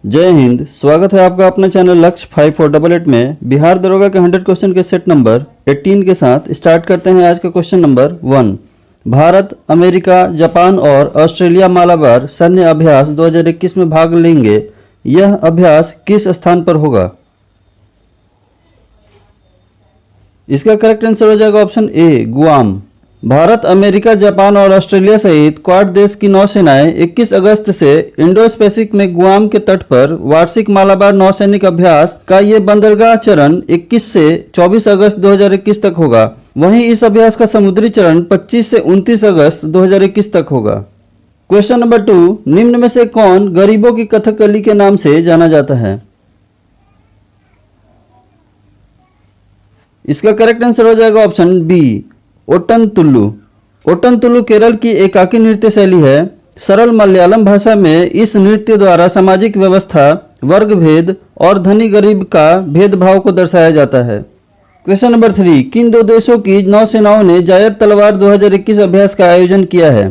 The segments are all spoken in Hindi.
जय हिंद। स्वागत है आपका अपने चैनल लक्ष्य 5488 में। बिहार दरोगा के 100 क्वेश्चन के सेट नंबर 18 के साथ स्टार्ट करते हैं आज का question number 1। Bharat, America, Japan और ऑस्ट्रेलिया मालाबार सैन्य अभ्यास 2021 में भाग लेंगे। यह अभ्यास किस स्थान पर होगा? इसका करेक्ट आंसर हो जाएगा ऑप्शन ए, गुआम। भारत, अमेरिका, जापान और ऑस्ट्रेलिया सहित क्वाड देश की नौसेनाएं 21 अगस्त से इंडो पैसिफिक में गुआम के तट पर वार्षिक मालाबार नौसैनिक अभ्यास का ये बंदरगाह चरण 21 से 24 अगस्त 2021 तक होगा। वहीं इस अभ्यास का समुद्री चरण 25 से 29 अगस्त 2021 तक होगा। क्वेश्चन नंबर 2, निम्न में से कौन गरीबों की कथकली के नाम से जाना जाता है? इसका करेक्ट आंसर हो जाएगा ऑप्शन बी, ओट्टनतुल्लु। ओट्टनतुल्लु केरल की एकाकी नृत्य शैली है। सरल मलयालम भाषा में इस नृत्य द्वारा सामाजिक व्यवस्था, वर्ग भेद और धनी गरीब का भेदभाव को दर्शाया जाता है। क्वेश्चन नंबर 3, किन दो देशों की नौसेनाओं ने जायद तलवार 2021 अभ्यास का आयोजन किया है?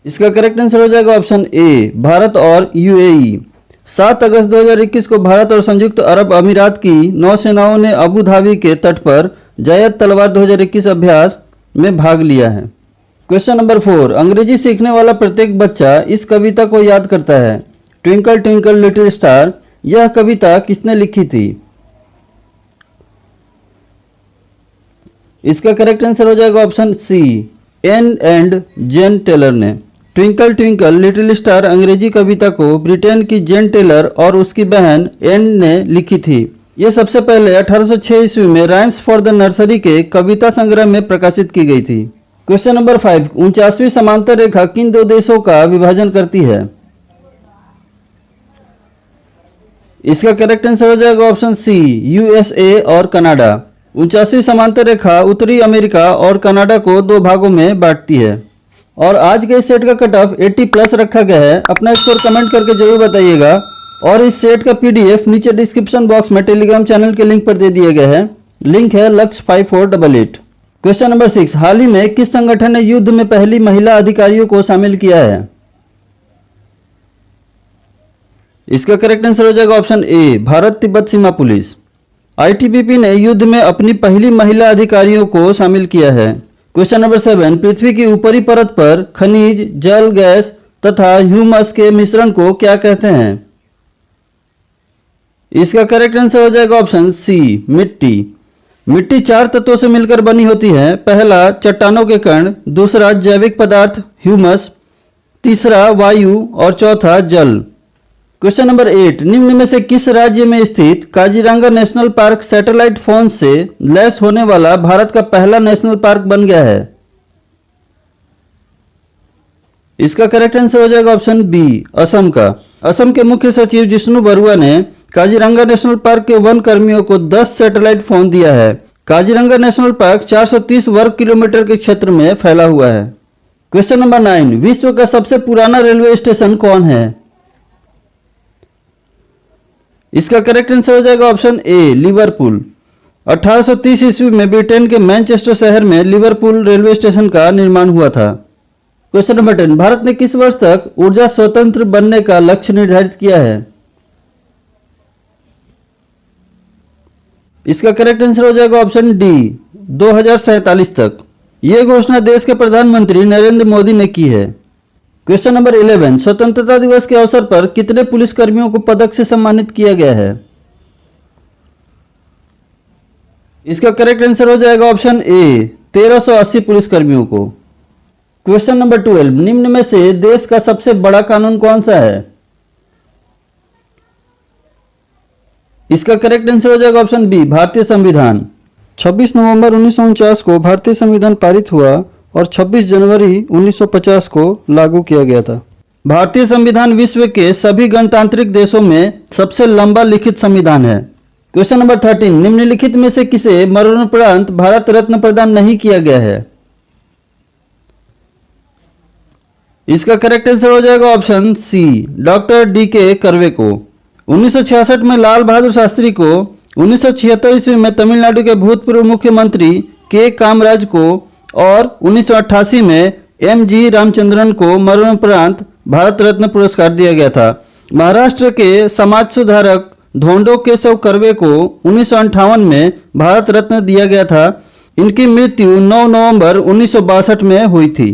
इसका करेक्ट आंसर हो जाएगा ऑप्शन ए, भारत और यूएई। 7 अगस्त 2021 को भारत और संयुक्त अरब अमीरात की नौसेनाओं ने अबू धाबी के तट पर जायद तलवार 2021 अभ्यास में भाग लिया है। क्वेश्चन नंबर 4, अंग्रेजी सीखने वाला प्रत्येक बच्चा इस कविता को याद करता है। ट्विंकल ट्विंकल लिटिल स्टार, यह कविता किसने लिखी थी? इसका करेक्ट आंसर हो जाएगा option C, Ann and Jane Taylor ने। ट्विंकल ट्विंकल लिटिल स्टार अंग्रेजी कविता को ब्रिटेन की जेन टेलर और उसकी बहन एन ने लिखी थी। यह सबसे पहले 1806 ईस्वी में राइम्स फॉर द नर्सरी के कविता संग्रह में प्रकाशित की गई थी। क्वेश्चन नंबर 5, 49वीं समांतर रेखा किन दो देशों का विभाजन करती है? इसका करेक्ट आंसर हो जाएगा ऑप्शन सी, यूएसए और कनाडा। 49वीं समांतर रेखा उत्तरी अमेरिका और कनाडा को दो भागों में बांटती है। और आज के इस सेट का कट ऑफ 80 प्लस रखा गया है। अपना स्कोर कमेंट करके जरूर बताइएगा। और इस सेट का पीडीएफ नीचे डिस्क्रिप्शन बॉक्स में टेलीग्राम चैनल के लिंक पर दे दिया गया है। लिंक है लक्ष्य 5488। क्वेश्चन नंबर 6, हाल ही में किस संगठन ने युद्ध में पहली महिला अधिकारियों को शामिल किया है? इसका करेक्ट आंसर हो जाएगा ऑप्शन ए, भारत तिब्बत सीमा पुलिस। आईटीबीपी ने युद्ध में अपनी पहली महिला अधिकारियों को शामिल किया है। क्वेश्चन नंबर 7, पृथ्वी की ऊपरी परत पर खनिज, जल, गैस तथा ह्यूमस के मिश्रण को क्या कहते हैं? इसका करेक्ट आंसर हो जाएगा ऑप्शन सी, मिट्टी। मिट्टी 4 तत्वों से मिलकर बनी होती है। पहला चट्टानों के कण, दूसरा जैविक पदार्थ ह्यूमस, तीसरा वायु और चौथा जल। क्वेश्चन नंबर 8, निम्न में से किस राज्य में स्थित Kaziranga national park satellite phone से लैस होने वाला भारत का पहला नेशनल पार्क बन गया है? इसका करेक्ट आंसर हो जाएगा ऑप्शन बी, असम का। असम के मुख्य सचिव जिष्णु बरुआ ने काजीरंगा नेशनल पार्क के वन कर्मियों को 10 सैटेलाइट फोन दिया है। काजीरंगा नेशनल पार्क 430 वर्ग किलोमीटर के क्षेत्र में फैला हुआ है। क्वेश्चन नंबर 9, विश्व का सबसे पुराना रेलवे स्टेशन कौन है? इसका करेक्ट आंसर हो जाएगा ऑप्शन ए, लिवरपूल। 1830 ईस्वी में ब्रिटेन के मैनचेस्टर शहर में लिवरपूल रेलवे स्टेशन का निर्माण हुआ था। क्वेश्चन नंबर 10, भारत ने किस वर्ष तक ऊर्जा स्वतंत्र बनने का लक्ष्य निर्धारित किया है? इसका करेक्ट आंसर हो जाएगा ऑप्शन डी, 2047 तक। यह घोषणा देश के प्रधानमंत्री नरेंद्र मोदी ने की है। क्वेश्चन नंबर 11, स्वतंत्रता दिवस के अवसर पर कितने पुलिसकर्मियों को पदक से सम्मानित किया गया है? इसका करेक्ट आंसर हो जाएगा ऑप्शन ए, 1380 पुलिसकर्मियों को। क्वेश्चन नंबर 12, निम्न में से देश का सबसे बड़ा कानून कौन सा है? इसका करेक्ट आंसर हो जाएगा ऑप्शन बी, भारतीय संविधान। 26 नवंबर 1949 को भारतीय संविधान पारित हुआ और 26 जनवरी 1950 को लागू किया गया था। भारतीय संविधान विश्व के सभी गणतांत्रिक देशों में सबसे लंबा लिखित संविधान है। क्वेश्चन नंबर 13, निम्नलिखित में से किसे मरणोपरांत भारत रत्न प्रदान नहीं किया गया है? इसका करेक्ट आंसर हो जाएगा option C, doctor D K. Karve को। 1966 में लाल बहादुर शास्त्री को, 1976 ईस्वी में तमिलनाडु के भूतपूर्व मुख्यमंत्री के कामराज को और 1988 में एम.जी. रामचंद्रन को मरणोपरांत भारत रत्न पुरस्कार दिया गया था। महाराष्ट्र के समाज सुधारक धोंडो केशव कर्वे को 1958 में भारत रत्न दिया गया था। इनकी मृत्यु 9 नवंबर 1962 में हुई थी।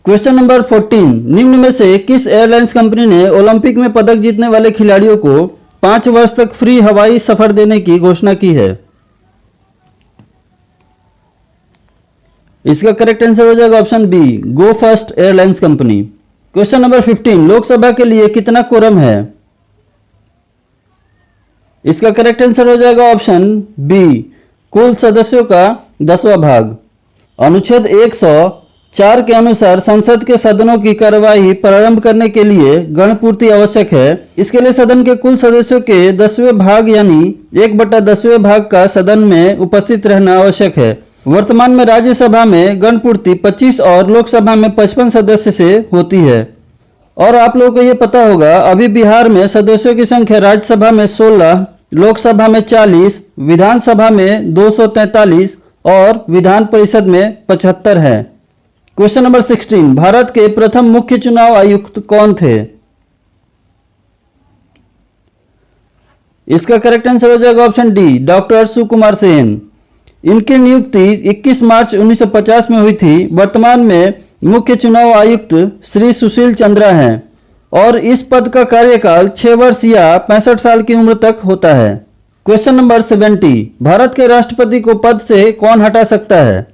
क्वेश्चन नंबर 14, निम्न में से किस एयरलाइंस कंपनी ने ओलंपिक में पदक जीतने वाले खिलाड़ियों को 5 वर्ष तक फ्री हवाई सफर देने की घोषणा की है? इसका करेक्ट आंसर हो जाएगा option B, Go First airlines company. Question number 15, Lok Sabha के लिए कितना कोरम है? इसका करेक्ट आंसर हो जाएगा ऑप्शन बी, कुल सदस्यों का 10वां भाग। अनुच्छेद 104 के अनुसार संसद के सदनों की कार्यवाही प्रारंभ करने के लिए गणपूर्ति आवश्यक है। इसके लिए सदन के कुल सदस्यों के 10वें भाग यानी 1/10वें भाग का सदन में उपस्थित रहना आवश्यक है। वर्तमान में राज्यसभा में गणपूर्ति 25 और लोकसभा में 55 सदस्य से होती है। और आप लोगों को ये पता होगा, अभी बिहार में सदस्यों की संख्या राज्यसभा में 16, लोकसभा में 40, विधानसभा में 243 और विधान परिषद में 75 है। क्वेश्चन नंबर 16, भारत के प्रथम मुख्य चुनाव आयुक्त कौन थे? इसका करेक्ट आंसर हो जाएगा option D, doctor Sukumar Sen. इनकी नियुक्ति 21 मार्च 1950 में हुई थी। वर्तमान में मुख्य चुनाव आयुक्त श्री सुशील चंद्रा हैं और इस पद का कार्यकाल 6 वर्ष या 65 साल की उम्र तक होता है। क्वेश्चन नंबर 70, भारत के राष्ट्रपति को पद से कौन हटा सकता है?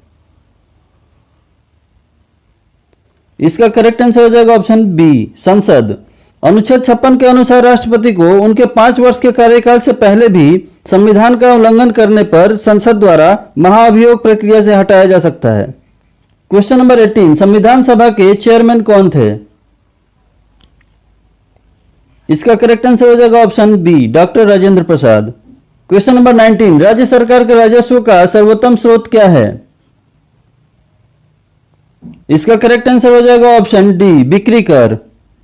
इसका करेक्ट आंसर हो जाएगा ऑप्शन बी, संसद। अनुच्छेद 56 के अनुसार राष्ट्रपति को उनके 5 वर्ष के कार्यकाल से पहले भी संविधान का उल्लंघन करने पर संसद द्वारा महाअभियोग प्रक्रिया से हटाया जा सकता है। क्वेश्चन नंबर 18, संविधान सभा के चेयरमैन कौन थे? इसका करेक्ट आंसर हो जाएगा option B, doctor Rajendra Prasad. Question number 19, राज्य सरकार के राजस्व का सर्वोत्तम स्रोत क्या है? इसका करेक्ट आंसर हो जाएगा ऑप्शन डी, बिक्री कर।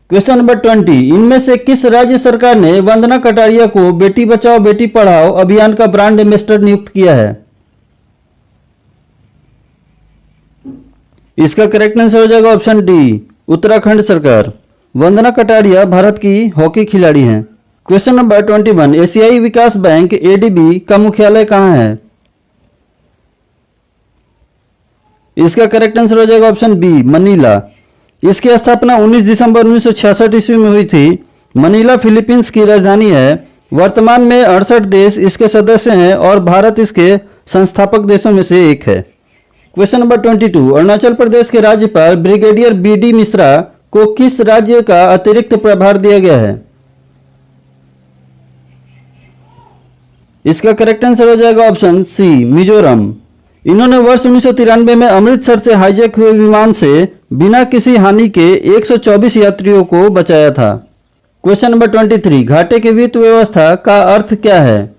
क्वेश्चन नंबर 20, इनमें से किस राज्य सरकार ने वंदना कटारिया को बेटी बचाओ बेटी पढ़ाओ अभियान का ब्रांड एम्बेसडर नियुक्त किया है? इसका करेक्ट आंसर हो जाएगा ऑप्शन डी, उत्तराखंड सरकार। वंदना कटारिया भारत की हॉकी खिलाड़ी हैं। क्वेश्चन नंबर 21, एशियाई विकास बैंक एडीबी का मुख्यालय कहां है? इसका करेक्ट आंसर हो जाएगा ऑप्शन बी, मनीला। इसकी स्थापना 19 दिसंबर 1966 ईस्वी में हुई थी। मनीला फिलीपींस की राजधानी है। वर्तमान में 68 देश इसके सदस्य हैं और भारत इसके संस्थापक देशों में से एक है। क्वेश्चन नंबर 22, अरुणाचल प्रदेश के राज्यपाल ब्रिगेडियर बी.डी. मिश्रा को किस राज्य का अतिरिक्त प्रभार दिया गया है? इसका करेक्ट आंसर हो जाएगा ऑप्शन सी, मिजोरम। इन्होंने वर्ष 1993 में अमृतसर से हाईजैक हुए विमान से बिना किसी हानि के 124 यात्रियों को बचाया था। क्वेश्चन नंबर 23, घाटे की वित्त व्यवस्था का अर्थ क्या है?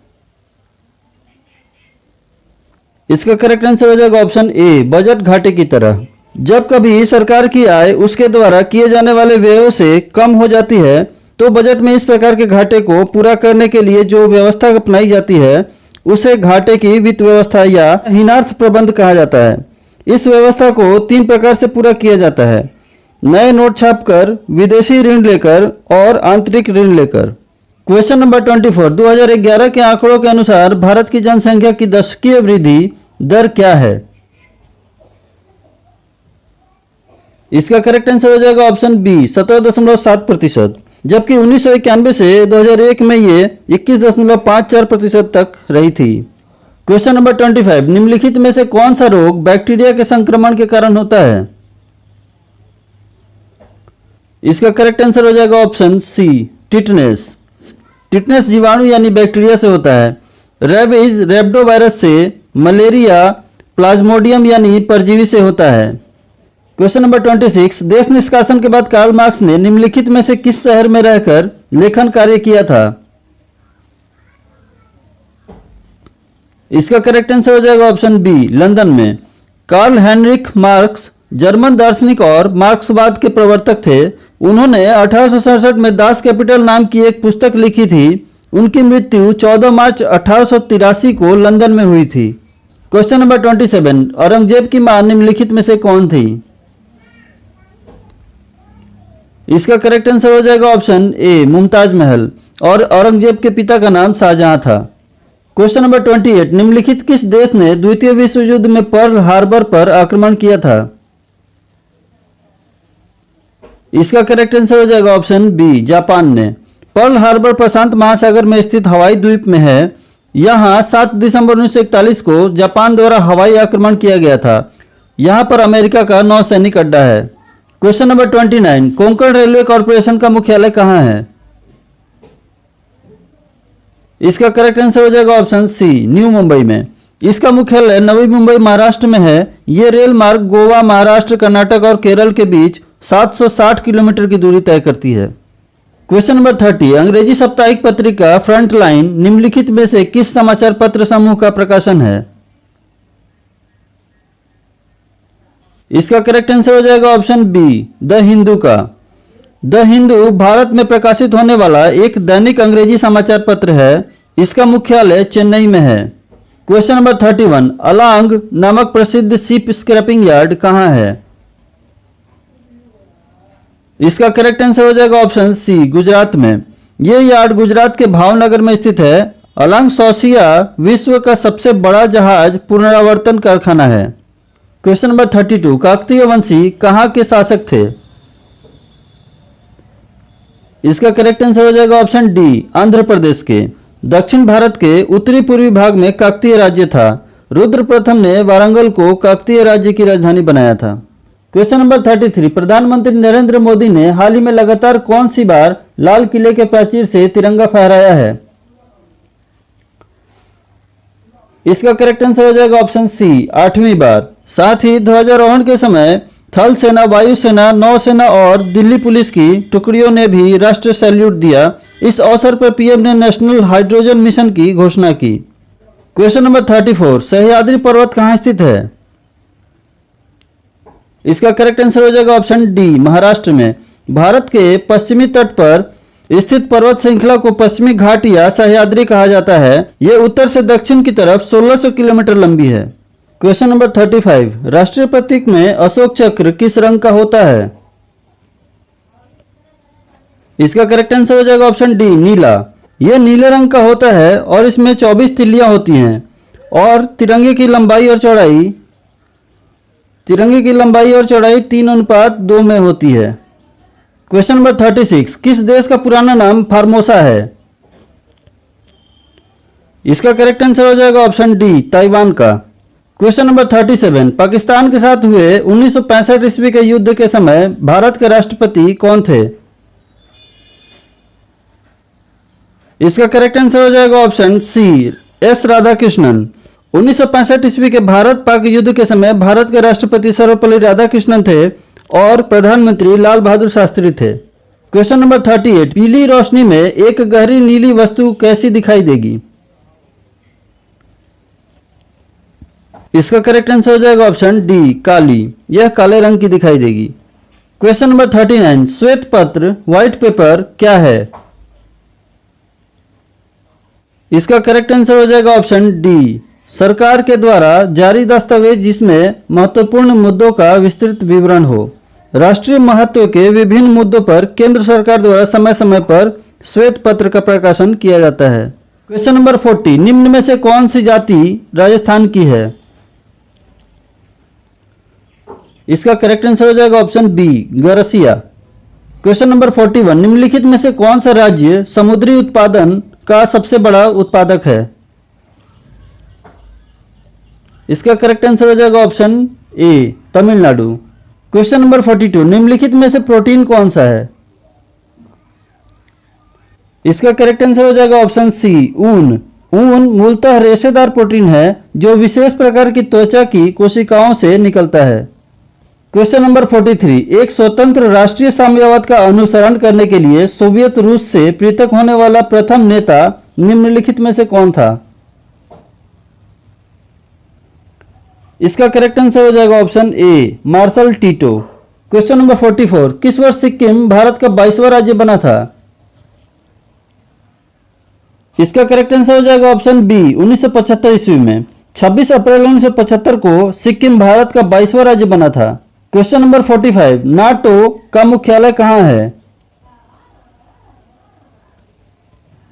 इसका करेक्ट आंसर हो जाएगा ऑप्शन ए, बजट घाटे की तरह। जब कभी सरकार की आय उसके द्वारा किए जाने वाले व्ययों से कम हो जाती है तो बजट में इस प्रकार के घाटे को पूरा करने के लिए जो व्यवस्था अपनाई जाती है उसे घाटे की वित्त व्यवस्था या हीनार्थ प्रबंध कहा जाता है। इस व्यवस्था को 3 प्रकार से पूरा किया जाता है, नए नोट छापकर, विदेशी ऋण लेकर और आंतरिक ऋण लेकर। क्वेश्चन नंबर 24, 2011 के आंकड़ों के अनुसार भारत की जनसंख्या की दशकीय वृद्धि दर क्या है? इसका करेक्ट आंसर हो जाएगा ऑप्शन बी, 17.7%, जबकि 1991 से 2001 में ये 21.54% तक रही थी। क्वेश्चन नंबर 25, निम्नलिखित में से कौन सा रोग बैक्टीरिया के संक्रमण के कारण होता है? इसका करेक्ट आंसर हो जाएगा ऑप्शन सी, टिटनेस। टिटनेस जीवाणु यानी बैक्टीरिया से होता है। रेबीज रेबडोवायरस से, मलेरिया प्लाज्मोडियम यानी परजीवी से होता है। क्वेश्चन नंबर 26, देश निष्कासन के बाद कार्ल मार्क्स ने निम्नलिखित में से किस शहर में रहकर लेखन कार्य किया था? इसका करेक्ट आंसर हो जाएगा ऑप्शन बी, लंदन में। कार्ल हेनरिक मार्क्स जर्मन दार्शनिक और मार्क्सवाद के प्रवर्तक थे। उन्होंने 1867 में दास कैपिटल नाम की एक पुस्तक लिखी थी। उनकी मृत्यु 14 मार्च 1883 को लंदन में हुई थी। क्वेश्चन नंबर 27, औरंगजेब की मां निम्नलिखित में से कौन थी? इसका करेक्ट आंसर हो जाएगा ऑप्शन ए मुमताज महल, और औरंगजेब के पिता का नाम शाहजहां था। क्वेश्चन नंबर 28, निम्नलिखित किस देश ने द्वितीय विश्व युद्ध में पर्ल हार्बर पर आक्रमण किया था? इसका करेक्ट आंसर हो जाएगा ऑप्शन बी जापान ने। पर्ल हार्बर प्रशांत महासागर में स्थित हवाई द्वीप में है। यहां 7 दिसंबर 1941 को जापान द्वारा हवाई आक्रमण किया गया था। यहां पर अमेरिका का नौसैनिक अड्डा है। Question number 29, Konkan railway corporation का मुख्यालय कहां है? इसका करेक्ट आंसर हो जाएगा ऑप्शन सी न्यू मुंबई में। इसका मुख्यालय नवी मुंबई महाराष्ट्र में है। यह रेल मार्ग गोवा, महाराष्ट्र, कर्नाटक और केरल के बीच 760 किलोमीटर की दूरी तय करती है। क्वेश्चन नंबर 30, अंग्रेजी साप्ताहिक पत्रिका फ्रंटलाइन निम्नलिखित में से किस समाचार पत्र समूह का प्रकाशन है? इसका करेक्ट आंसर हो जाएगा ऑप्शन बी द हिंदू का। द हिंदू भारत में प्रकाशित होने वाला एक दैनिक अंग्रेजी समाचार पत्र है। इसका मुख्यालय चेन्नई में है। क्वेश्चन नंबर 31, अलांग नामक प्रसिद्ध शिप स्क्रैपिंग यार्ड कहां है? इसका करेक्ट आंसर हो जाएगा ऑप्शन सी गुजरात में। यह यार्ड गुजरात के भावनगर में स्थित है। अलांग सोसिया विश्व का सबसे बड़ा जहाज पुनरावर्तन कारखाना है। क्वेश्चन नंबर 32, काकतीय वंशी कहां के शासक थे? इसका करेक्ट आंसर हो जाएगा ऑप्शन डी आंध्र प्रदेश के। दक्षिण भारत के उत्तरी पूर्वी भाग में काकतीय राज्य था। रुद्र प्रथम ने वारंगल को काकतीय राज्य की राजधानी बनाया था। क्वेश्चन नंबर 33, प्रधानमंत्री नरेंद्र मोदी ने हाल ही में लगातार कौन सी बार लाल किले के प्राचीर से तिरंगा फहराया है? इसका करेक्ट आंसर हो जाएगा ऑप्शन सी 8वीं बार। साथ ही ध्वजारोहण के समय थल सेना, वायुसेना, नौसेना और दिल्ली पुलिस की टुकड़ियों ने भी राष्ट्रीय सैल्यूट दिया। इस अवसर पर पीएम ने नेशनल हाइड्रोजन मिशन की घोषणा की। क्वेश्चन नंबर 34, सह्याद्री पर्वत कहां स्थित है? इसका करेक्ट आंसर हो जाएगा ऑप्शन डी महाराष्ट्र में। भारत के पश्चिमी तट पर स्थित पर्वत श्रृंखला को पश्चिमी घाट या सह्याद्री कहा जाता है। यह उत्तर से दक्षिण की तरफ 1600 किलोमीटर लंबी है। क्वेश्चन नंबर 35, राष्ट्रीय प्रतीक में अशोक चक्र किस रंग का होता है? इसका करेक्ट आंसर हो जाएगा ऑप्शन डी नीला। यह नीले रंग का होता है और इसमें 24 तिल्लियां होती हैं और तिरंगे की लंबाई और चौड़ाई 3:2 में होती है। क्वेश्चन नंबर 36, किस देश का पुराना नाम फार्मोसा है? इसका करेक्ट आंसर हो जाएगा ऑप्शन डी ताइवान का। क्वेश्चन नंबर 37, पाकिस्तान के साथ हुए 1965 ईस्वी के युद्ध के समय भारत के राष्ट्रपति कौन थे? इसका करेक्ट आंसर हो जाएगा ऑप्शन सी एस राधाकृष्णन। 1965 ईस्वी के भारत पाक युद्ध के समय भारत के राष्ट्रपति सर्वपल्ली राधाकृष्णन थे और प्रधानमंत्री लाल बहादुर शास्त्री थे। क्वेश्चन नंबर 38, पीली रोशनी में एक गहरी नीली वस्तु कैसी दिखाई देगी? इसका करेक्ट आंसर हो जाएगा ऑप्शन डी काली। यह काले रंग की दिखाई देगी। क्वेश्चन नंबर 39, श्वेत पत्र व्हाइट पेपर क्या है? इसका करेक्ट आंसर हो जाएगा ऑप्शन डी सरकार के द्वारा जारी दस्तावेज जिसमें महत्वपूर्ण मुद्दों का विस्तृत विवरण हो। राष्ट्रीय महत्व के विभिन्न मुद्दों पर केंद्र सरकार द्वारा समय समय पर श्वेत पत्र का प्रकाशन किया जाता है। क्वेश्चन नंबर 40, निम्न में से कौन सी जाति राजस्थान की है? इसका करेक्ट आंसर हो जाएगा option B Garcia. Question number 41, निम्नलिखित में से कौन सा राज्य समुद्री उत्पादन का सबसे बड़ा उत्पादक है? इसका करेक्ट आंसर हो जाएगा ऑप्शन ए तमिलनाडु। क्वेश्चन नंबर 42, निम्नलिखित में से प्रोटीन कौन सा है? इसका करेक्ट आंसर हो जाएगा ऑप्शन सी ऊन। ऊन मूलतः रेशेदार प्रोटीन है जो विशेष प्रकार की त्वचा की कोशिकाओं से निकलता है। क्वेश्चन नंबर 43, एक स्वतंत्र राष्ट्रीय साम्यवाद का अनुसरण करने के लिए सोवियत रूस से पृथक होने वाला प्रथम नेता निम्नलिखित में से कौन था? इसका करेक्ट आंसर हो जाएगा option A Marshal Tito. Question number 44, किस वर्ष सिक्किम भारत का 22वां राज्य बना था? इसका करेक्ट आंसर हो जाएगा ऑप्शन बी 1975 ईस्वी में। 26 अप्रैल 1975 को सिक्किम भारत का 22वां राज्य बना था। क्वेश्चन नंबर 45, नाटो का मुख्यालय कहां है?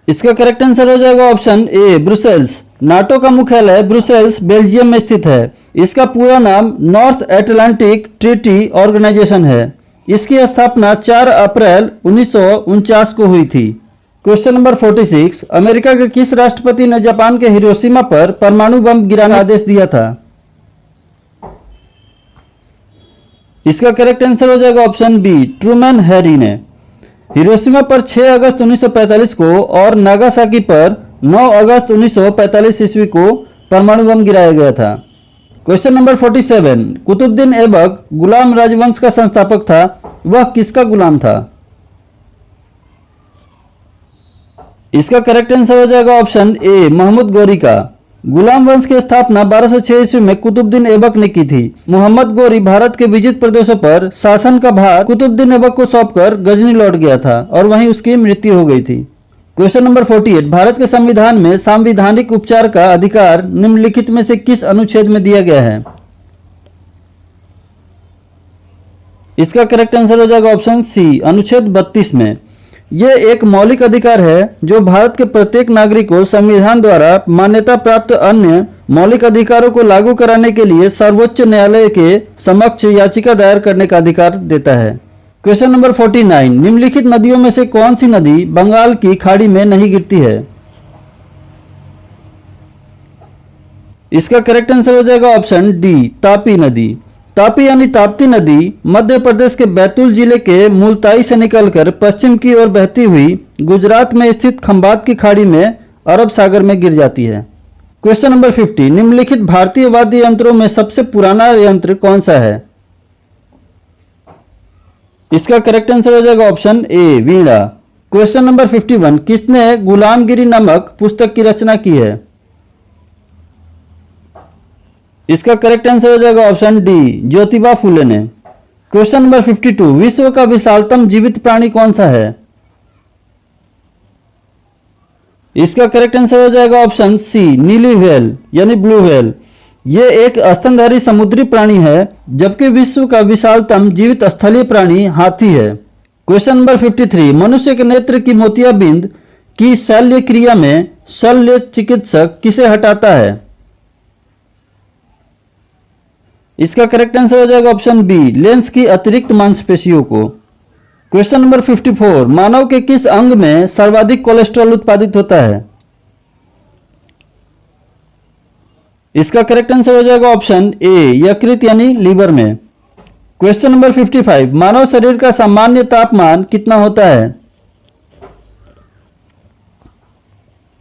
इसका करेक्ट आंसर हो जाएगा ऑप्शन ए ब्रुसेल्स। नाटो का मुख्यालय ब्रुसेल्स बेल्जियम में स्थित है। इसका पूरा नाम नॉर्थ एटलांटिक ट्रीटी ऑर्गेनाइजेशन है। इसकी स्थापना 4 अप्रैल 1949 को हुई थी। क्वेश्चन नंबर 46, अमेरिका के किस राष्ट्रपति ने जापान के हिरोशिमा पर परमाणु बम गिराने का आदेश दिया था? इसका करेक्ट आंसर हो जाएगा ऑप्शन बी ट्रूमैन हैरी ने। हिरोशिमा पर 6 अगस्त 1945 को और नागासाकी पर 9 अगस्त 1945 ईस्वी को परमाणु बम गिराया गया था। क्वेश्चन नंबर 47, कुतुबुद्दीन ऐबक गुलाम राजवंश का संस्थापक था, वह किसका गुलाम था? इसका करेक्ट आंसर हो जाएगा ऑप्शन ए मोहम्मद गौरी का। गुलाम वंश की स्थापना 1206 ईस्वी में कुतुबुद्दीन ऐबक ने की थी। मोहम्मद गौरी भारत के विजित प्रदेशों पर शासन का भार कुतुबुद्दीन ऐबक को सौंपकर गजनी लौट गया था और वहीं उसकी मृत्यु हो गई थी। क्वेश्चन नंबर 48, भारत के संविधान में सांविधानिक उपचार का अधिकार निम्नलिखित में से किस अनुच्छेद में दिया गया है? इसका करेक्ट आंसर हो जाएगा ऑप्शन सी अनुच्छेद 32 में। यह एक मौलिक अधिकार है जो भारत के प्रत्येक नागरिक को संविधान द्वारा मान्यता प्राप्त अन्य मौलिक अधिकारों को लागू कराने के लिए सर्वोच्च न्यायालय के समक्ष याचिका दायर करने का अधिकार देता है। क्वेश्चन नंबर 49, निम्नलिखित नदियों में से कौन सी नदी बंगाल की खाड़ी में नहीं गिरती है? इसका करेक्ट आंसर हो जाएगा ऑप्शन डी तापी नदी। तापी यानी ताप्ती नदी मध्य प्रदेश के बैतूल जिले के मुल्ताई से निकलकर पश्चिम की ओर बहती हुई गुजरात में स्थित खंबात की खाड़ी में अरब सागर में गिर जाती है। क्वेश्चन नंबर 50, निम्नलिखित भारतीय वाद्य यंत्रों में सबसे पुराना यंत्र कौन सा है? इसका करेक्ट आंसर हो जाएगा ऑप्शन ए वीणा। क्वेश्चन नंबर 51, किसने गुलामगिरी नामक पुस्तक की रचना की है? इसका करेक्ट आंसर हो जाएगा ऑप्शन डी ज्योतिबा फूले ने। क्वेश्चन नंबर 52, विश्व का विशालतम जीवित प्राणी कौन सा है? इसका करेक्ट आंसर हो जाएगा ऑप्शन सी नीली व्हेल यानी ब्लू व्हेल। यह एक स्तनधारी समुद्री प्राणी है जबकि विश्व का विशालतम जीवित स्थलीय प्राणी हाथी है। क्वेश्चन नंबर 53, मनुष्य के नेत्र की मोतियाबिंद की शल्य क्रिया में शल्य चिकित्सक किसे हटाता है? इसका करेक्ट आंसर हो जाएगा ऑप्शन बी लेंस की अतिरिक्त मांसपेशियों को। क्वेश्चन नंबर 54, मानव के किस अंग में सर्वाधिक कोलेस्ट्रॉल उत्पादित होता है? इसका करेक्ट आंसर हो जाएगा ऑप्शन ए यकृत यानी लीवर में। क्वेश्चन नंबर 55, मानव शरीर का सामान्य तापमान कितना होता है?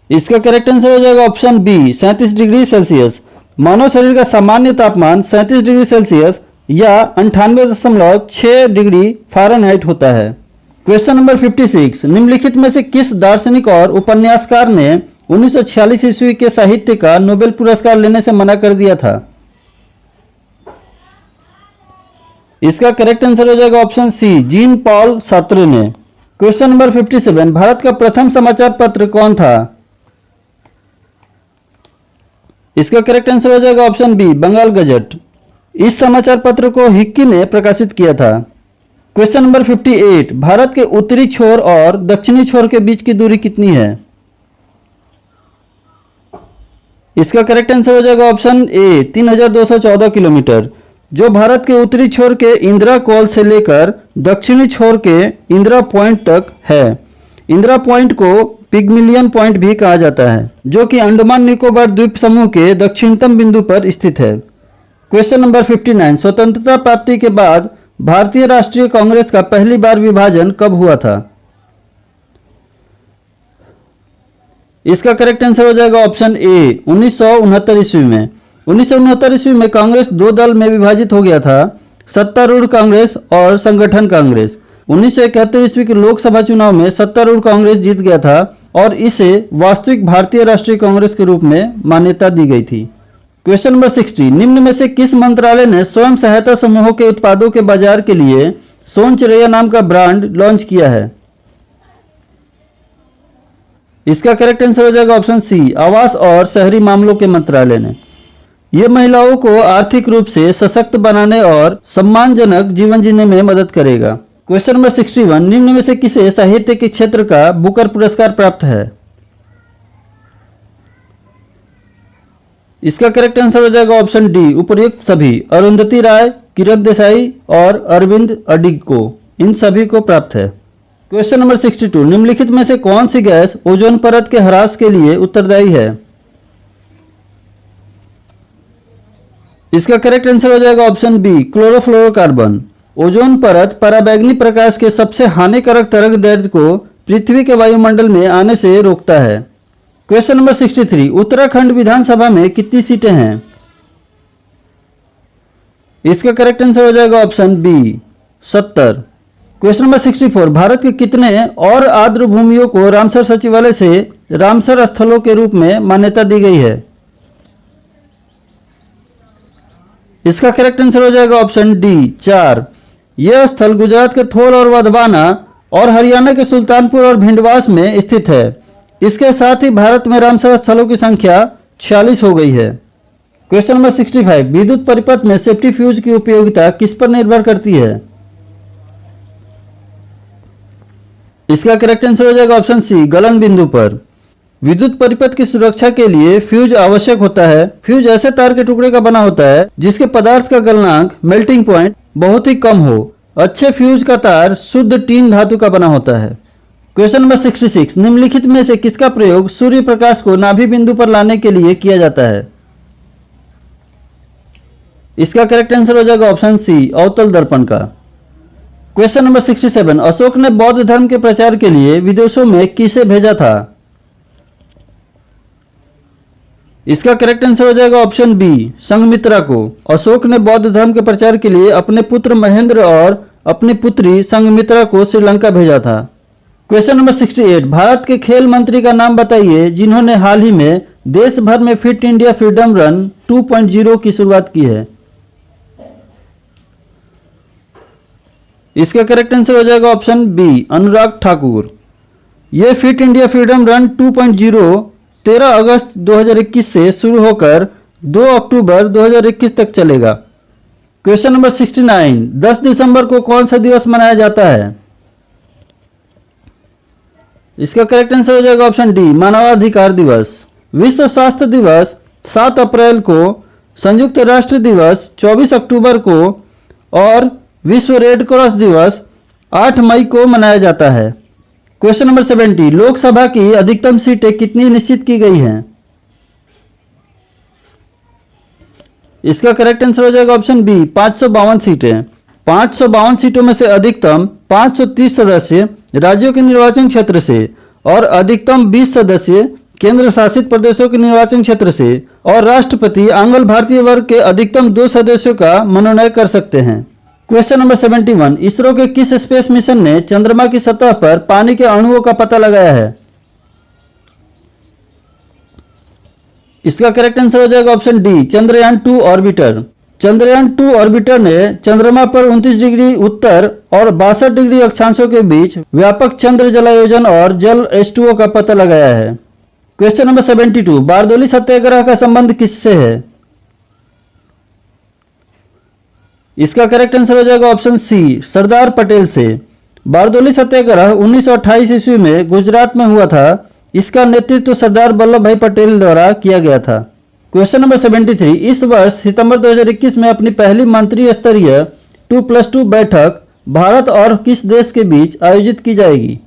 इसका करेक्ट आंसर हो जाएगा ऑप्शन बी 37 डिग्री सेल्सियस। मानव शरीर का सामान्य तापमान 37 डिग्री सेल्सियस या 98.6 डिग्री फ़ारेनहाइट होता है। क्वेश्चन नंबर 56, निम्नलिखित में से किस दार्शनिक और उपन्यासकार ने 1946 ईस्वी के साहित्य का नोबेल पुरस्कार लेने से मना कर दिया था? इसका करेक्ट आंसर हो जाएगा ऑप्शन सी जीन पॉल सार्त्रे ने। क्वेश्चन नंबर 57, भारत का प्रथम समाचार पत्र कौन था? इसका करेक्ट आंसर हो जाएगा ऑप्शन बी बंगाल गजट। इस समाचार पत्र को हिक्की ने प्रकाशित किया था। क्वेश्चन नंबर 58, भारत के उत्तरी छोर और दक्षिणी छोर के बीच की दूरी कितनी है? इसका करेक्ट आंसर हो जाएगा ऑप्शन ए 3214 किलोमीटर, जो भारत के उत्तरी छोर के इंदिरा कॉल से लेकर दक्षिणी छोर के इंदिरा पॉइंट तक है। इंदिरा पॉइंट को पिग्मिलियन पॉइंट भी कहा जाता है, जो कि अंडमान निकोबार द्वीप समूह के दक्षिणतम बिंदु पर स्थित है। क्वेश्चन नंबर 59, स्वतंत्रता प्राप्ति के बाद भारतीय राष्ट्रीय कांग्रेस का पहली बार विभाजन कब हुआ था? इसका करेक्ट आंसर हो जाएगा ऑप्शन ए 1969 ईस्वी में। 1969 ईस्वी में कांग्रेस दो दल में विभाजित हो गया था, सत्तारूढ़ कांग्रेस और संगठन कांग्रेस। 1971 ईस्वी के लोकसभा चुनाव में सत्तारूढ़ कांग्रेस जीत गया था और इसे वास्तविक भारतीय राष्ट्रीय कांग्रेस के रूप में मान्यता दी गई थी। क्वेश्चन नंबर 60, निम्न में से किस मंत्रालय ने स्वयं सहायता समूहों के उत्पादों के बाजार के लिए सोनचरैया नाम का ब्रांड लॉन्च किया है? इसका करेक्ट आंसर हो जाएगा ऑप्शन सी आवास और शहरी मामलों के मंत्रालय ने। यह महिलाओं को आर्थिक रूप से सशक्त बनाने और सम्मानजनक जीवन जीने में मदद करेगा। क्वेश्चन नंबर 61, निम्न में से किसे साहित्य के क्षेत्र का बुकर पुरस्कार प्राप्त है? इसका करेक्ट आंसर हो जाएगा ऑप्शन डी, उपर्युक्त सभी। अरुंधति राय, किरण देसाई और अरविंद अडिग को, इन सभी को प्राप्त है। क्वेश्चन नंबर 62, निम्नलिखित में से कौन सी गैस ओजोन परत के ह्रास के लिए उत्तरदायी है? इसका करेक्ट आंसर हो जाएगा ऑप्शन बी, क्लोरोफ्लोरोकार्बन। ओजोन परत पराबैंगनी प्रकाश के सबसे हानिकारक तरंगदैर्ध्य को पृथ्वी के वायुमंडल में आने से रोकता है। क्वेश्चन नंबर 63, उत्तराखंड विधानसभा में कितनी सीटें हैं? इसका करेक्ट आंसर हो जाएगा option B, 70। Question number 64, Bharat के कितने और आर्द्र भूमियों को रामसर सचिवालय से रामसर स्थलों के रूप में मान्यता दी गई है? इसका करेक्ट आंसर हो जाएगा ऑप्शन डी, 4। यह स्थल गुजरात के थोल और वधवाना और हरियाणा के सुल्तानपुर और भिंडवास में स्थित है। इसके साथ ही भारत में रामसर स्थलों की संख्या 46 हो गई है। क्वेश्चन नंबर 65, विद्युत परिपथ में सेफ्टी फ्यूज की उपयोगिता किस पर निर्भर करती है? इसका करेक्ट आंसर हो जाएगा ऑप्शन सी, गलन बिंदु पर। विद्युत परिपथ की सुरक्षा के लिए फ्यूज आवश्यक होता है। फ्यूज ऐसे तार के टुकड़े का बना होता है जिसके पदार्थ का गलनांक, मेल्टिंग पॉइंट, बहुत ही कम हो। अच्छे फ्यूज का तार शुद्ध टीन धातु का बना होता है। क्वेश्चन नंबर 66, निम्नलिखित में से किसका प्रयोग सूर्य प्रकाश को नाभि बिंदु पर लाने के लिए किया जाता है? इसका करेक्ट आंसर हो जाएगा ऑप्शन सी, अवतल दर्पण का। क्वेश्चन नंबर 67, अशोक ने बौद्ध धर्म के प्रचार के लिए विदेशों में किसे भेजा था? इसका करेक्ट आंसर हो जाएगा ऑप्शन बी, संघमित्रा को। अशोक ने बौद्ध धर्म के प्रचार के लिए अपने पुत्र महेंद्र और अपनी पुत्री संघमित्रा को श्रीलंका भेजा था। क्वेश्चन नंबर 68, भारत के खेल मंत्री का नाम बताइए जिन्होंने हाल ही में देश भर में फिट इंडिया फ्रीडम रन 2.0 की शुरुआत की है। इसका करेक्ट आंसर हो जाएगा ऑप्शन बी, अनुराग ठाकुर। यह फिट इंडिया फ्रीडम रन 2.0 13 अगस्त 2021 से शुरू होकर 2 अक्टूबर 2021 तक चलेगा। क्वेश्चन नंबर 69, 10 दिसंबर को कौन सा दिवस मनाया जाता है? इसका करेक्ट आंसर हो जाएगा ऑप्शन डी, मानवाधिकार दिवस। विश्व स्वास्थ्य दिवस 7 अप्रैल को, संयुक्त राष्ट्र दिवस 24 अक्टूबर को और विश्व रेड क्रॉस दिवस 8 मई को मनाया जाता है। क्वेश्चन नंबर 70, लोकसभा की अधिकतम सीटें कितनी निश्चित की गई हैं? इसका करेक्ट आंसर हो जाएगा ऑप्शन बी, 552 सीटें। 552 सीटों में से अधिकतम 530 सदस्य राज्यों के निर्वाचन क्षेत्र से और अधिकतम 20 सदस्य केंद्र शासित प्रदेशों के निर्वाचन क्षेत्र से और राष्ट्रपति आंग्ल भारतीय वर्ग के अधिकतम 2 सदस्यों का मनोनयन कर सकते हैं। क्वेश्चन नंबर 71, इसरो के किस स्पेस मिशन ने चंद्रमा की सतह पर पानी के अणुओं का पता लगाया है? इसका करेक्ट आंसर हो जाएगा option D, Chandrayaan 2 orbiter. Chandrayaan 2 orbiter ने चंद्रमा पर 29 डिग्री उत्तर और 62 डिग्री अक्षांशों के बीच व्यापक चंद्र जलायोजन और जल H2O का पता लगाया है। क्वेश्चन नंबर 72, बारदोली सत्याग्रह का संबंध किससे है? इसका करेक्ट आंसर हो जाएगा ऑप्शन सी, सरदार पटेल से। बारदोली सत्याग्रह 1928 ईस्वी में गुजरात में हुआ था। इसका नेतृत्व सरदार वल्लभ भाई पटेल द्वारा किया गया था। क्वेश्चन नंबर 73, इस वर्ष सितंबर 2021 में अपनी पहली मंत्री स्तरीय 2+2 बैठक भारत और किस देश के बीच आयोजित की जाएगी?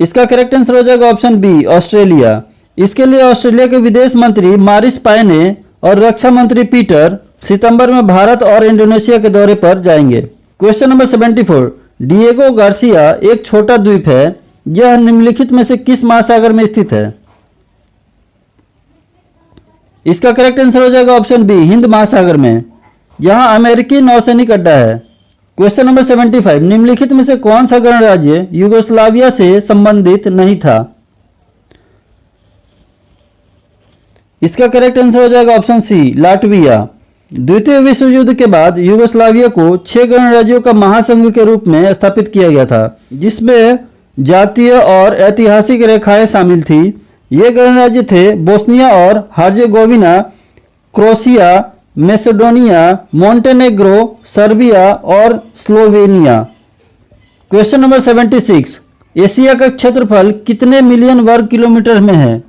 इसका करेक्ट आंसर हो जाएगा ऑप्शन बी, ऑस्ट्रेलिया। इसके लिए ऑस्ट्रेलिया के विदेश मंत्री मारिस पायने और रक्षा मंत्री पीटर सितंबर में भारत और इंडोनेशिया के दौरे पर जाएंगे। क्वेश्चन नंबर 74, डिएगो गार्सिया एक छोटा द्वीप है। यह निम्नलिखित में से किस महासागर में स्थित है? इसका करेक्ट आंसर हो जाएगा ऑप्शन बी, हिंद महासागर में। यहां अमेरिकी नौसैनिक अड्डा है। क्वेश्चन नंबर 75, निम्नलिखित में से कौन सा गणराज्य यूगोस्लाविया से संबंधित नहीं था? इसका करेक्ट आंसर हो जाएगा ऑप्शन सी, लाटविया। द्वितीय विश्व युद्ध के बाद यूगोस्लाविया को 6 गणराज्यों का महासंघ के रूप में स्थापित किया गया था, जिसमें जातीय और ऐतिहासिक रेखाएं शामिल थी। ये गणराज्य थे बोस्निया और Herzegovina, Croatia, Macedonia, Montenegro, Serbia और स्लोवेनिया। क्वेश्चन नंबर 76, एशिया का क्षेत्रफल कितने मिलियन वर्ग किलोमीटर में है?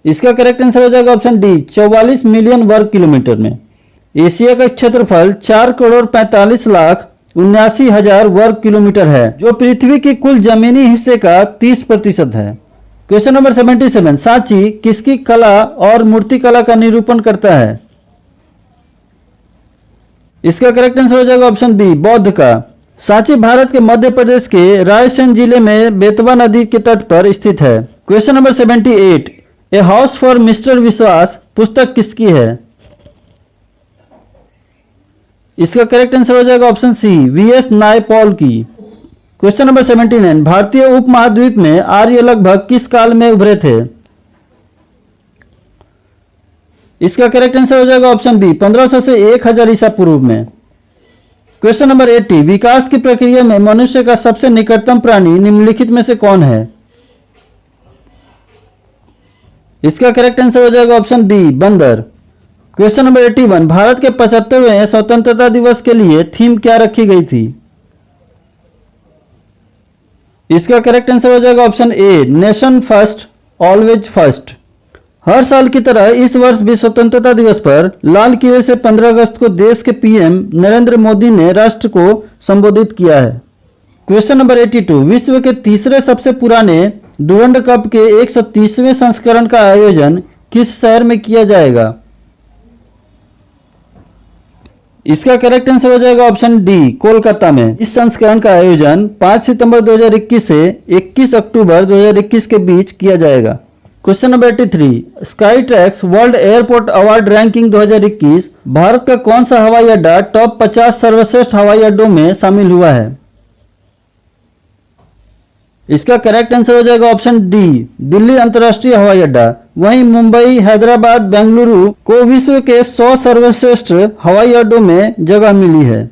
इसका करेक्ट आंसर हो जाएगा ऑप्शन डी 44 मिलियन वर्ग किलोमीटर में। एशिया का क्षेत्रफल 4,45,79,000 वर्ग किलोमीटर है, जो पृथ्वी की कुल जमीनी हिस्से का 30% है। क्वेश्चन नंबर 77, सांची किसकी कला और मूर्तिकला का निरूपण करता है? इसका करेक्ट आंसर हो जाएगा ऑप्शन बी बौद्ध का। सांची भारत के मध्य प्रदेश के रायसेन जिले में बेतवा नदी के तट पर स्थित है। Question number 78, a house for mister विश्वास पुस्तक किसकी है? इसका करेक्ट आंसर हो जाएगा ऑप्शन सी वीएस नायपॉल की। क्वेश्चन नंबर 79, भारतीय उपमहाद्वीप में आर्य लगभग किस काल में उभरे थे? इसका करेक्ट आंसर हो जाएगा ऑप्शन बी 1500 से 1000 ईसा पूर्व में। क्वेश्चन नंबर 80, विकास की प्रक्रिया में मनुष्य का सबसे निकटतम प्राणी निम्नलिखित में से कौन है? इसका करेक्ट आंसर हो जाएगा ऑप्शन बी बंदर। क्वेश्चन नंबर 81, भारत के 75वें स्वतंत्रता दिवस के लिए थीम क्या रखी गई थी? इसका करेक्ट आंसर हो जाएगा option A nation first always first. हर साल की तरह इस वर्ष भी स्वतंत्रता दिवस पर लाल किले से 15 अगस्त को देश के पीएम नरेंद्र मोदी ने राष्ट्र को संबोधित किया है। क्वेश्चन नंबर 82, विश्व के तीसरे सबसे पुराने डुरंड कप के 130वें संस्करण का आयोजन किस शहर में किया जाएगा? इसका करेक्ट आंसर हो जाएगा ऑप्शन डी कोलकाता में। इस संस्करण का आयोजन 5 सितंबर 2021 से 21 अक्टूबर 2021 के बीच किया जाएगा। Question number 83, sky tracks world airport award ranking 2021 Bharat का कौन सा हवाई अड्डा टॉप 50 सर्वश्रेष्ठ हवाई अड्डों में शामिल हुआ है? इसका करेक्ट आंसर हो जाएगा ऑप्शन डी दिल्ली अंतर्राष्ट्रीय हवाई अड्डा। वहीं मुंबई, हैदराबाद, बेंगलुरु को विश्व के 100 सर्वश्रेष्ठ हवाई अड्डों में जगह मिली है।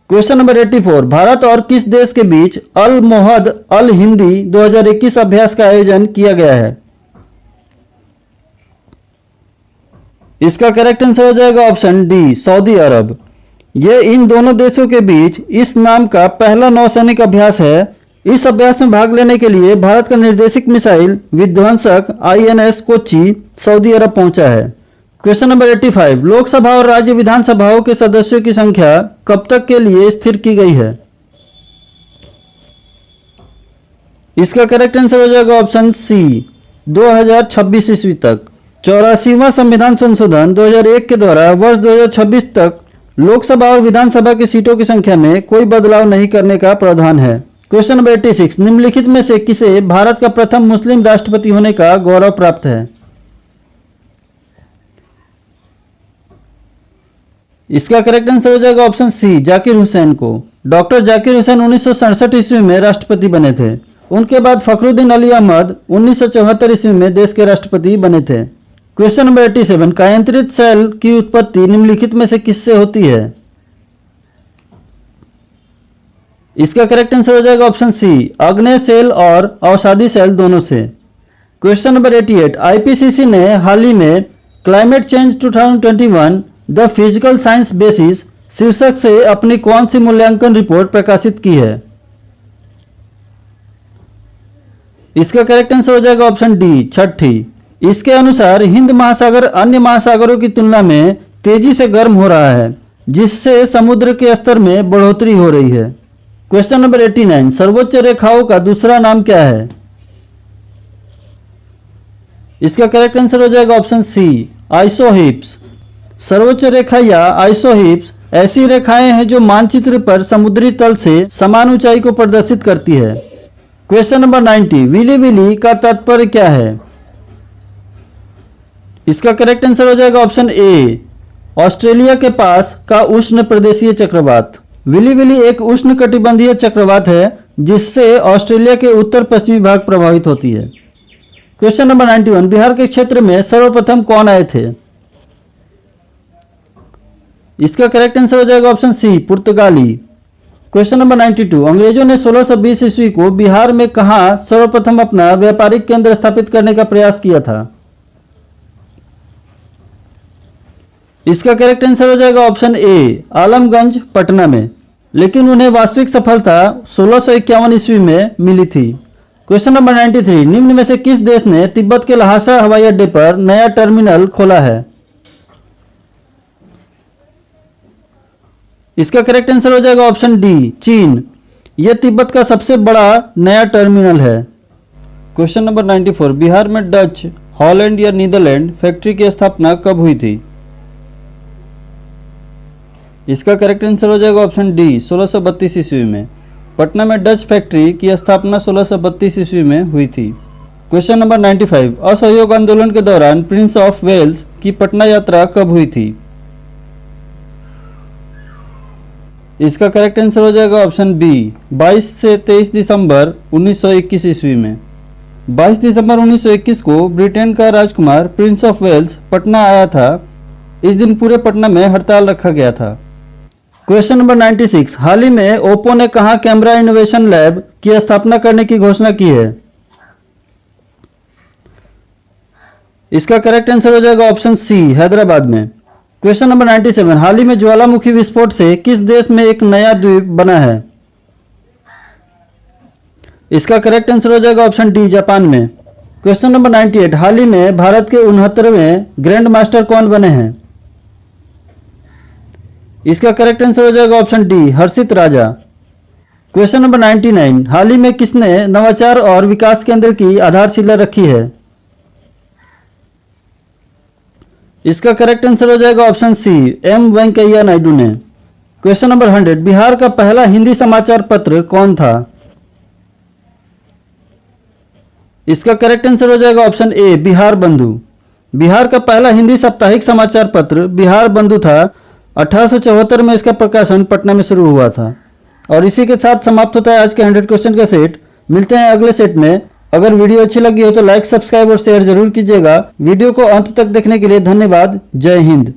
क्वेश्चन नंबर 84, भारत और किस देश के बीच अल मोहद अल हिंदी 2021 अभ्यास का आयोजन किया गया है? इसका करेक्ट आंसर हो जाएगा ऑप्शन डी सऊदी अरब। यह इन दोनों देशों के बीच इस नाम का पहला नौसैनिक अभ्यास है। इस अभ्यास में भाग लेने के लिए भारत का निर्देशित मिसाइल विध्वंसक आईएनएस कोच्चि सऊदी अरब पहुंचा है। क्वेश्चन नंबर 85, लोकसभा और राज्य विधानसभाओं के सदस्यों की संख्या कब तक के लिए स्थिर की गई है? इसका करेक्ट आंसर हो जाएगा ऑप्शन सी 2026 ईस्वी तक। 84वां संविधान संशोधन 2001 के द्वारा वर्ष 2026 तक लोकसभा और विधानसभा की सीटों की संख्या में कोई बदलाव नहीं करने का प्रावधान है। क्वेश्चन नंबर 86, निम्नलिखित में से किसे भारत का प्रथम मुस्लिम राष्ट्रपति होने का गौरव प्राप्त है? इसका करेक्ट आंसर हो जाएगा ऑप्शन सी जाकिर हुसैन को। डॉक्टर जाकिर हुसैन 1967 ईस्वी में राष्ट्रपति बने थे। उनके बाद फखरुद्दीन अली अहमद 1974 ईस्वी में देश के राष्ट्रपति बने थे। क्वेश्चन नंबर 87, कायांतरित सेल की उत्पत्ति निम्नलिखित में से किससे होती है? इसका करेक्ट आंसर हो जाएगा ऑप्शन सी आग्नेय सेल और अवसादी सेल दोनों से। क्वेश्चन नंबर 88, आईपीसीसी ने हाल ही में climate change 2021 the physical science basis शीर्षक से अपनी कौन सी मूल्यांकन रिपोर्ट प्रकाशित की है? इसका करेक्ट आंसर हो जाएगा ऑप्शन डी छठी। इसके अनुसार हिंद महासागर अन्य महासागरों की तुलना में तेजी से गर्म हो रहा है, जिससे समुद्र के स्तर में बढ़ोतरी हो रही है। क्वेश्चन नंबर 89, सर्वोच्च रेखाओं का दूसरा नाम क्या है? इसका करेक्ट आंसर हो जाएगा ऑप्शन सी आइसोहिप्स। सर्वोच्च रेखा या आइसोहिप्स ऐसी रेखाएं हैं जो मानचित्र पर समुद्री तल से समान ऊंचाई को प्रदर्शित करती है। क्वेश्चन नंबर 90, विली विली का तात्पर्य क्या है? इसका करेक्ट आंसर हो जाएगा ऑप्शन ए ऑस्ट्रेलिया के पास का उष्ण प्रदेशीय चक्रवात। विली विली एक उष्ण कटिबंधीय चक्रवात है जिससे ऑस्ट्रेलिया के उत्तर पश्चिमी भाग प्रभावित होती है। क्वेश्चन नंबर 91, बिहार के क्षेत्र में सर्वप्रथम कौन आए थे? इसका करेक्ट आंसर हो जाएगा ऑप्शन सी पुर्तगाली। क्वेश्चन नंबर 92, अंग्रेजों ने 1620 ईस्वी को बिहार में कहां सर्वप्रथम अपना व्यापारिक केंद्र स्थापित करने का प्रयास किया था? इसका करेक्ट आंसर हो जाएगा ऑप्शन ए आलमगंज पटना में, लेकिन उन्हें वास्तविक सफलता 1651 ईस्वी में मिली थी। क्वेश्चन नंबर 93, निम्न में से किस देश ने तिब्बत के लहासा हवाई अड्डे पर नया टर्मिनल खोला है? इसका करेक्ट आंसर हो जाएगा ऑप्शन डी, चीन। यह तिब्बत का सबसे बड़ा नया टर्मिनल है। क्वेश्चन नंबर 94, बिहार में डच, हॉलैंड या नीदरलैंड फैक्ट्री की स्थापना कब हुई थी? इसका करेक्ट आंसर हो जाएगा ऑप्शन डी, 1632 ईस्वी में। पटना में डच फैक्ट्री की स्थापना 1632 ईस्वी में हुई थी। क्वेश्चन नंबर 95, असहयोग आंदोलन के दौरान प्रिंस ऑफ वेल्स की पटना यात्रा कब हुई थी? इसका करेक्ट आंसर हो जाएगा ऑप्शन बी, 22 से 23 दिसंबर 1921 ईस्वी में। 22 दिसंबर 1921 को ब्रिटेन का राजकुमार प्रिंस ऑफ वेल्स पटना आया था। इस दिन पूरे पटना में हड़ताल रखा गया था। क्वेश्चन नंबर 96, हाल ही में ओप्पो ने कहां कैमरा इनोवेशन लैब की स्थापना करने की घोषणा की है? इसका करेक्ट आंसर हो जाएगा ऑप्शन सी, हैदराबाद में। क्वेश्चन नंबर 97, हाल ही में ज्वालामुखी विस्फोट से किस देश में एक नया द्वीप बना है? इसका करेक्ट आंसर हो जाएगा ऑप्शन डी, जापान में। क्वेश्चन नंबर 98, हाल ही में भारत के 69वें ग्रैंड मास्टर कौन बने हैं? इसका करेक्ट आंसर हो जाएगा ऑप्शन डी, हर्षित राजा। क्वेश्चन नंबर 99, हाल ही में किसने नवाचार और विकास केंद्र की आधारशिला रखी है? इसका करेक्ट आंसर हो जाएगा option C, M Venkaiah Naidu ने। क्वेश्चन नंबर 100, बिहार का पहला हिंदी समाचार पत्र कौन था? इसका करेक्ट आंसर हो जाएगा ऑप्शन ए, बिहार बंधु। बिहार का पहला हिंदी साप्ताहिक समाचार पत्र बिहार बंधु था। 1874 में इसका प्रकाशन पटना में शुरू हुआ था। और इसी के साथ समाप्त होता है आज के 100 क्वेश्चन का सेट। मिलते हैं अगले सेट में। अगर वीडियो अच्छी लगी हो तो लाइक, सब्सक्राइब और शेयर जरूर कीजिएगा। वीडियो को अंत तक देखने के लिए धन्यवाद। जय हिंद।